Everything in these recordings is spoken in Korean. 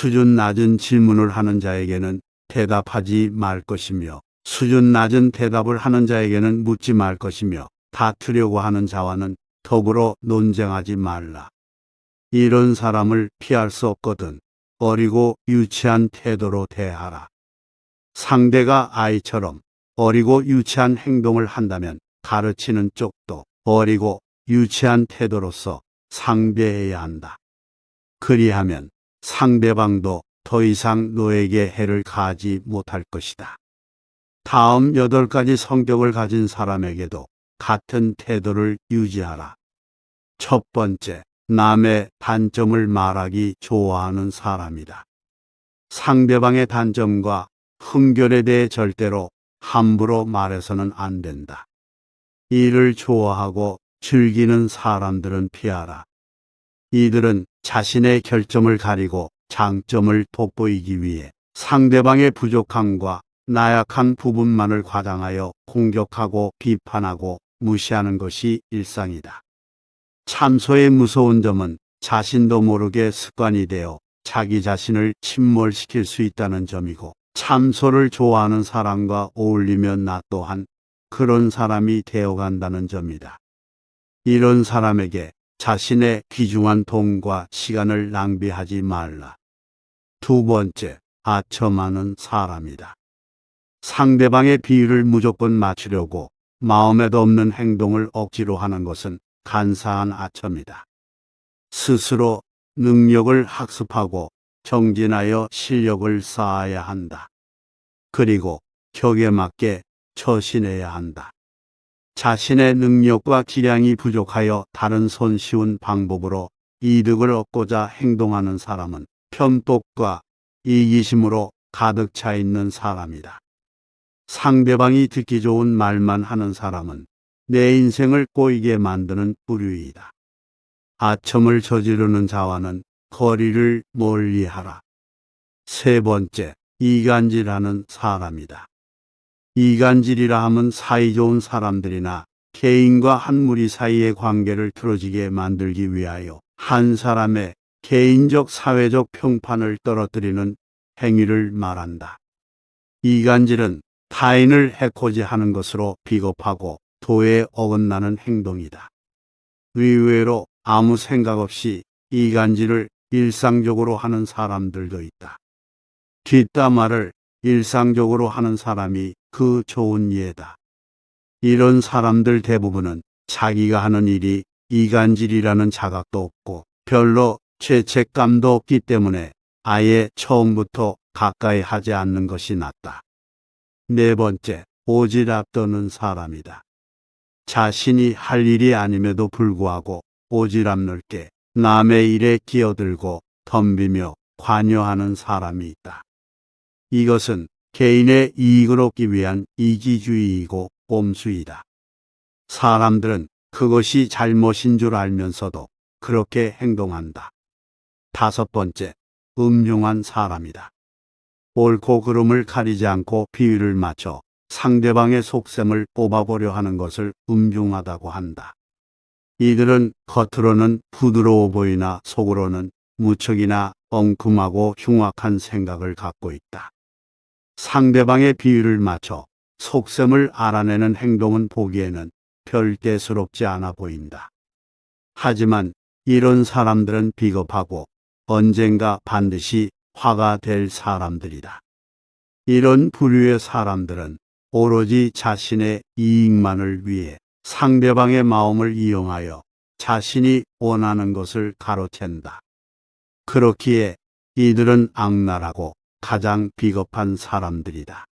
수준 낮은 질문을 하는 자에게는 대답하지 말 것이며 수준 낮은 대답을 하는 자에게는 묻지 말 것이며 다투려고 하는 자와는 더불어 논쟁하지 말라. 이런 사람을 피할 수 없거든 어리고 유치한 태도로 대하라. 상대가 아이처럼 어리고 유치한 행동을 한다면 가르치는 쪽도 어리고 유치한 태도로서 상대해야 한다. 그리하면 상대방도 더 이상 너에게 해를 가하지 못할 것이다. 다음 8가지 성격을 가진 사람에게도 같은 태도를 유지하라. 첫 번째, 남의 단점을 말하기 좋아하는 사람이다. 상대방의 단점과 흠결에 대해 절대로 함부로 말해서는 안 된다. 이를 좋아하고 즐기는 사람들은 피하라. 이들은 자신의 결점을 가리고 장점을 돋보이기 위해 상대방의 부족함과 나약한 부분만을 과장하여 공격하고 비판하고 무시하는 것이 일상이다. 참소의 무서운 점은 자신도 모르게 습관이 되어 자기 자신을 침몰시킬 수 있다는 점이고, 참소를 좋아하는 사람과 어울리면 나 또한 그런 사람이 되어간다는 점이다. 이런 사람에게 자신의 귀중한 돈과 시간을 낭비하지 말라. 두 번째, 아첨하는 사람이다. 상대방의 비위를 무조건 맞추려고 마음에도 없는 행동을 억지로 하는 것은 간사한 아첨이다. 스스로 능력을 학습하고 정진하여 실력을 쌓아야 한다. 그리고 격에 맞게 처신해야 한다. 자신의 능력과 기량이 부족하여 다른 손쉬운 방법으로 이득을 얻고자 행동하는 사람은 편독과 이기심으로 가득 차 있는 사람이다. 상대방이 듣기 좋은 말만 하는 사람은 내 인생을 꼬이게 만드는 부류이다. 아첨을 저지르는 자와는 거리를 멀리하라. 세 번째, 이간질하는 사람이다. 이간질이라 함은 사이좋은 사람들이나 개인과 한 무리 사이의 관계를 틀어지게 만들기 위하여 한 사람의 개인적 사회적 평판을 떨어뜨리는 행위를 말한다. 이간질은 타인을 해코지 하는 것으로 비겁하고 도에 어긋나는 행동이다. 의외로 아무 생각 없이 이간질을 일상적으로 하는 사람들도 있다. 뒷담화를 일상적으로 하는 사람이 그 좋은 예다. 이런 사람들 대부분은 자기가 하는 일이 이간질이라는 자각도 없고 별로 죄책감도 없기 때문에 아예 처음부터 가까이 하지 않는 것이 낫다. 네 번째, 오지랖 떠는 사람이다. 자신이 할 일이 아님에도 불구하고 오지랖 넓게 남의 일에 끼어들고 덤비며 관여하는 사람이 있다. 이것은 개인의 이익을 얻기 위한 이기주의이고 꼼수이다. 사람들은 그것이 잘못인 줄 알면서도 그렇게 행동한다. 다섯 번째, 음흉한 사람이다. 옳고 그름을 가리지 않고 비위를 맞춰 상대방의 속셈을 뽑아보려 하는 것을 음흉하다고 한다. 이들은 겉으로는 부드러워 보이나 속으로는 무척이나 엉큼하고 흉악한 생각을 갖고 있다. 상대방의 비위를 맞춰 속셈을 알아내는 행동은 보기에는 별 대수롭지 않아 보인다. 하지만 이런 사람들은 비겁하고 언젠가 반드시 화가 될 사람들이다. 이런 부류의 사람들은 오로지 자신의 이익만을 위해 상대방의 마음을 이용하여 자신이 원하는 것을 가로챈다. 그렇기에 이들은 악랄하고 가장 비겁한 사람들이다.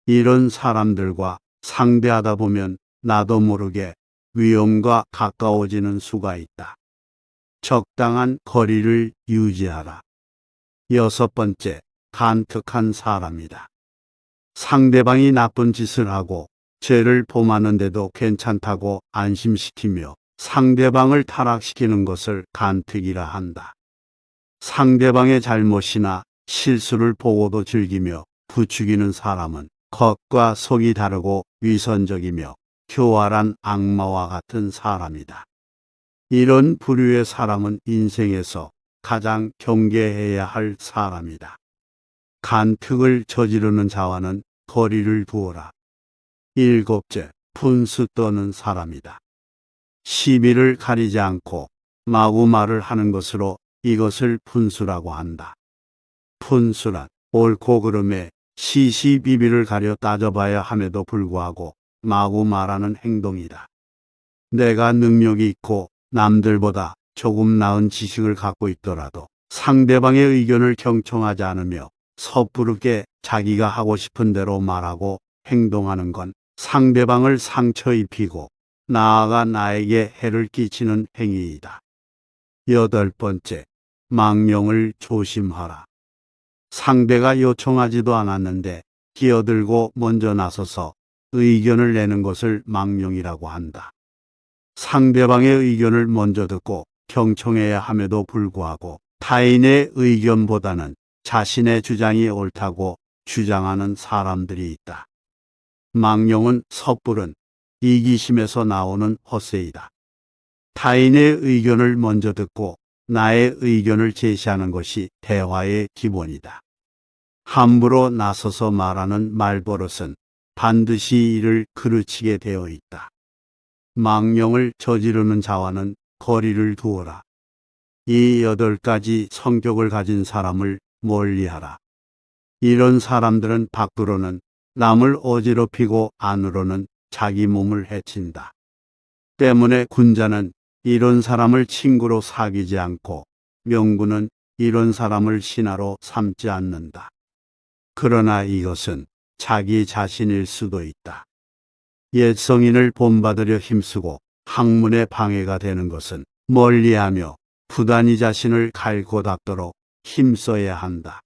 이런 사람들과 상대하다 보면 나도 모르게 위험과 가까워지는 수가 있다. 적당한 거리를 유지하라. 여섯 번째, 간특한 사람이다. 상대방이 나쁜 짓을 하고 죄를 범하는데도 괜찮다고 안심시키며 상대방을 타락시키는 것을 간특이라 한다. 상대방의 잘못이나 실수를 보고도 즐기며 부추기는 사람은 겉과 속이 다르고 위선적이며 교활한 악마와 같은 사람이다. 이런 부류의 사람은 인생에서 가장 경계해야 할 사람이다. 간특을 저지르는 자와는 거리를 두어라. 일곱째, 분수 떠는 사람이다. 시비를 가리지 않고 마구 말을 하는 것으로 이것을 분수라고 한다. 분수란 옳고 그름에 시시비비를 가려 따져봐야 함에도 불구하고 마구 말하는 행동이다. 내가 능력이 있고 남들보다 조금 나은 지식을 갖고 있더라도 상대방의 의견을 경청하지 않으며 섣부르게 자기가 하고 싶은 대로 말하고 행동하는 건 상대방을 상처 입히고 나아가 나에게 해를 끼치는 행위이다. 여덟 번째, 망령을 조심하라. 상대가 요청하지도 않았는데 끼어들고 먼저 나서서 의견을 내는 것을 망령이라고 한다. 상대방의 의견을 먼저 듣고 경청해야 함에도 불구하고 타인의 의견보다는 자신의 주장이 옳다고 주장하는 사람들이 있다. 망령은 섣부른 이기심에서 나오는 헛새이다. 타인의 의견을 먼저 듣고 나의 의견을 제시하는 것이 대화의 기본이다. 함부로 나서서 말하는 말버릇은 반드시 이를 그르치게 되어 있다. 망령을 저지르는 자와는 거리를 두어라. 이 8가지 성격을 가진 사람을 멀리하라. 이런 사람들은 밖으로는 남을 어지럽히고 안으로는 자기 몸을 해친다. 때문에 군자는 이런 사람을 친구로 사귀지 않고 명군은 이런 사람을 신하로 삼지 않는다. 그러나 이것은 자기 자신일 수도 있다. 옛 성인을 본받으려 힘쓰고 학문에 방해가 되는 것은 멀리하며 부단히 자신을 갈고 닦도록 힘써야 한다.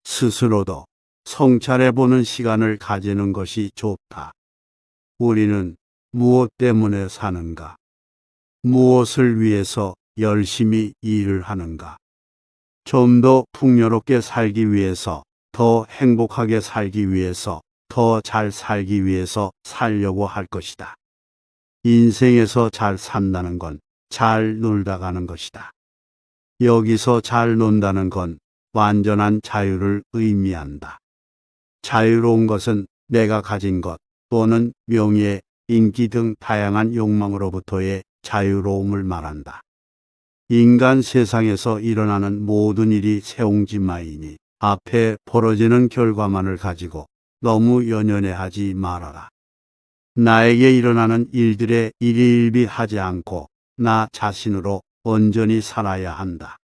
스스로도 성찰해보는 시간을 가지는 것이 좋다. 우리는 무엇 때문에 사는가? 무엇을 위해서 열심히 일을 하는가? 좀 더 풍요롭게 살기 위해서, 더 행복하게 살기 위해서, 더 잘 살기 위해서 살려고 할 것이다. 인생에서 잘 산다는 건 잘 놀다 가는 것이다. 여기서 잘 논다는 건 완전한 자유를 의미한다. 자유로운 것은 내가 가진 것 또는 명예, 인기 등 다양한 욕망으로부터의 자유로움을 말한다. 인간 세상에서 일어나는 모든 일이 세옹지마이니 앞에 벌어지는 결과만을 가지고 너무 연연해하지 말아라. 나에게 일어나는 일들에 일희일비하지 않고 나 자신으로 온전히 살아야 한다.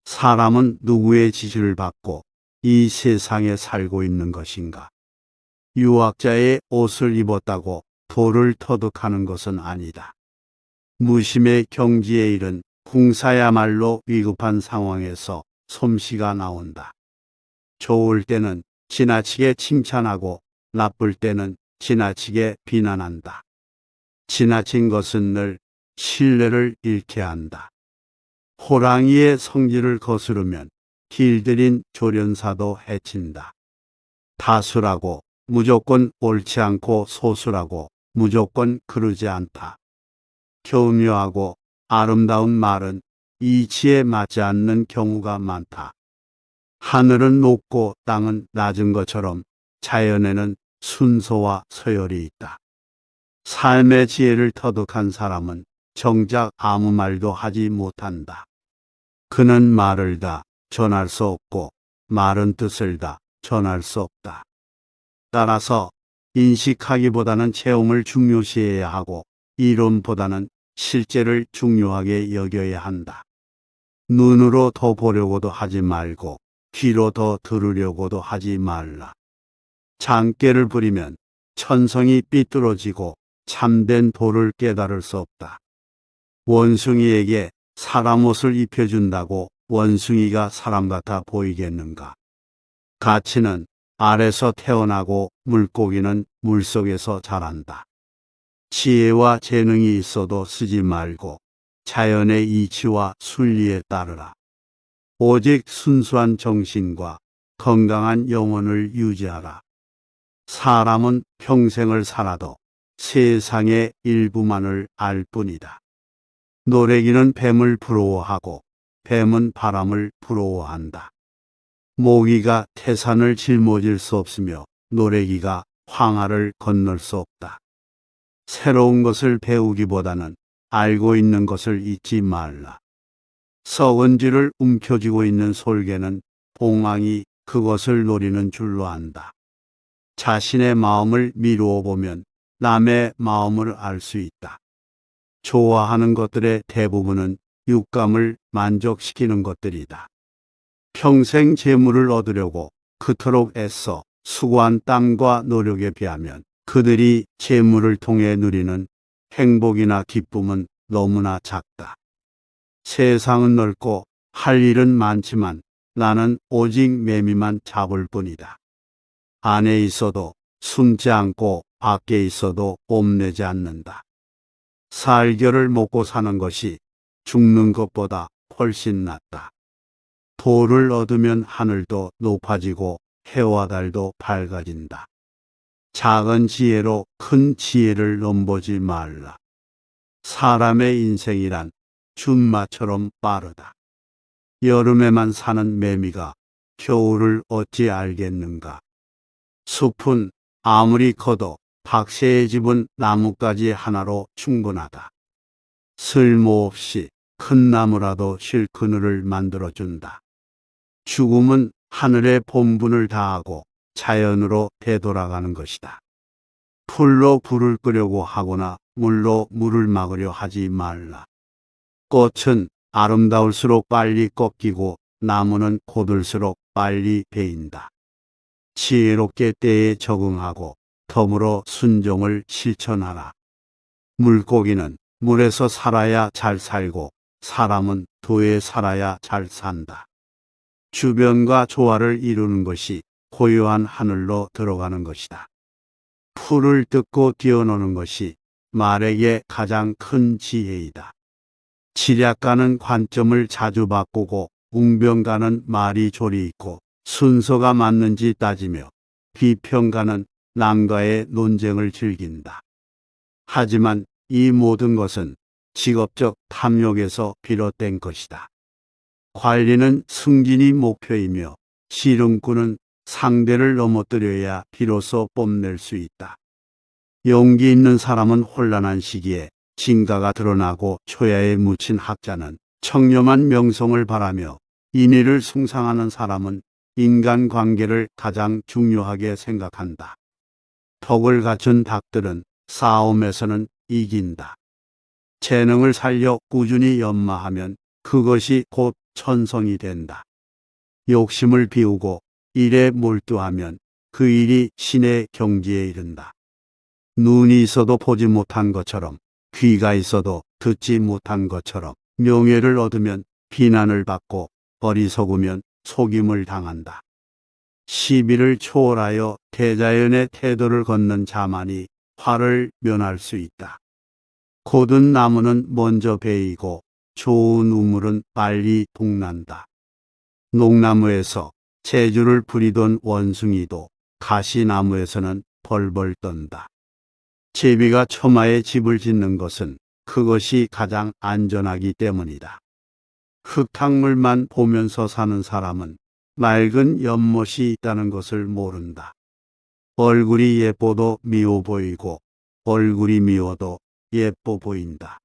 사람은 누구의 지시를 받고 이 세상에 살고 있는 것인가? 유학자의 옷을 입었다고 돌을 터득하는 것은 아니다. 무심의 경지에 이른 궁사야말로 위급한 상황에서 솜씨가 나온다. 좋을 때는 지나치게 칭찬하고 나쁠 때는 지나치게 비난한다. 지나친 것은 늘 신뢰를 잃게 한다. 호랑이의 성질을 거스르면 길들인 조련사도 해친다. 다수라고 무조건 옳지 않고 소수라고 무조건 그르지 않다. 교묘하고 아름다운 말은 이치에 맞지 않는 경우가 많다. 하늘은 높고 땅은 낮은 것처럼 자연에는 순서와 서열이 있다. 삶의 지혜를 터득한 사람은 정작 아무 말도 하지 못한다. 그는 말을 다 전할 수 없고 말은 뜻을 다 전할 수 없다. 따라서 인식하기보다는 체험을 중요시해야 하고 이론보다는 실제를 중요하게 여겨야 한다. 눈으로 더 보려고도 하지 말고 귀로 더 들으려고도 하지 말라. 장깨를 부리면 천성이 삐뚤어지고 참된 도를 깨달을 수 없다. 원숭이에게 사람 옷을 입혀준다고 원숭이가 사람 같아 보이겠는가? 가치는 알에서 태어나고 물고기는 물속에서 자란다. 지혜와 재능이 있어도 쓰지 말고 자연의 이치와 순리에 따르라. 오직 순수한 정신과 건강한 영혼을 유지하라. 사람은 평생을 살아도 세상의 일부만을 알 뿐이다. 노래기는 뱀을 부러워하고 뱀은 바람을 부러워한다. 모기가 태산을 짊어질 수 없으며 노래기가 황하를 건널 수 없다. 새로운 것을 배우기보다는 알고 있는 것을 잊지 말라. 썩은 쥐를 움켜쥐고 있는 솔개는 봉황이 그것을 노리는 줄로 안다. 자신의 마음을 미루어 보면 남의 마음을 알 수 있다. 좋아하는 것들의 대부분은 육감을 만족시키는 것들이다. 평생 재물을 얻으려고 그토록 애써 수고한 땀과 노력에 비하면 그들이 재물을 통해 누리는 행복이나 기쁨은 너무나 작다. 세상은 넓고 할 일은 많지만 나는 오직 매미만 잡을 뿐이다. 안에 있어도 숨지 않고 밖에 있어도 뽐내지 않는다. 살결을 먹고 사는 것이 죽는 것보다 훨씬 낫다. 도를 얻으면 하늘도 높아지고 해와 달도 밝아진다. 작은 지혜로 큰 지혜를 넘보지 말라. 사람의 인생이란 준마처럼 빠르다. 여름에만 사는 매미가 겨울을 어찌 알겠는가. 숲은 아무리 커도 박새의 집은 나뭇가지 하나로 충분하다. 쓸모없이 큰 나무라도 쉴 그늘을 만들어준다. 죽음은 하늘의 본분을 다하고 자연으로 되돌아가는 것이다. 풀로 불을 끄려고 하거나 물로 물을 막으려 하지 말라. 꽃은 아름다울수록 빨리 꺾이고 나무는 고들수록 빨리 베인다. 지혜롭게 때에 적응하고 덤으로 순종을 실천하라. 물고기는 물에서 살아야 잘 살고 사람은 도에 살아야 잘 산다. 주변과 조화를 이루는 것이 고요한 하늘로 들어가는 것이다. 풀을 뜯고 뛰어노는 것이 말에게 가장 큰 지혜이다. 지략가는 관점을 자주 바꾸고 웅변가는 말이 조리 있고 순서가 맞는지 따지며 비평가는 남과의 논쟁을 즐긴다. 하지만 이 모든 것은 직업적 탐욕에서 비롯된 것이다. 관리는 승진이 목표이며 씨름꾼은 상대를 넘어뜨려야 비로소 뽐낼 수 있다. 용기 있는 사람은 혼란한 시기에 진가가 드러나고 초야에 묻힌 학자는 청렴한 명성을 바라며 인의를 숭상하는 사람은 인간관계를 가장 중요하게 생각한다. 덕을 갖춘 닭들은 싸움에서는 이긴다. 재능을 살려 꾸준히 연마하면 그것이 곧 천성이 된다. 욕심을 비우고 일에 몰두하면 그 일이 신의 경지에 이른다. 눈이 있어도 보지 못한 것처럼 귀가 있어도 듣지 못한 것처럼 명예를 얻으면 비난을 받고 어리석으면 속임을 당한다. 시비를 초월하여 대자연의 태도를 걷는 자만이 화를 면할 수 있다. 곧은 나무는 먼저 베이고 좋은 우물은 빨리 동난다. 녹나무에서 재주를 부리던 원숭이도 가시나무에서는 벌벌 떤다. 제비가 처마에 집을 짓는 것은 그것이 가장 안전하기 때문이다. 흙탕물만 보면서 사는 사람은 맑은 연못이 있다는 것을 모른다. 얼굴이 예뻐도 미워 보이고 얼굴이 미워도 예뻐 보인다.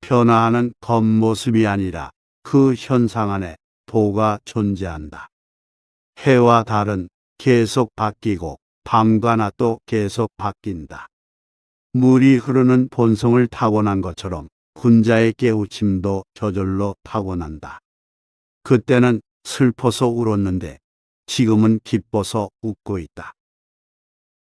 변화하는 겉모습이 아니라 그 현상 안에 도가 존재한다. 해와 달은 계속 바뀌고 밤과 낮도 계속 바뀐다. 물이 흐르는 본성을 타고난 것처럼 군자의 깨우침도 저절로 타고난다. 그때는 슬퍼서 울었는데 지금은 기뻐서 웃고 있다.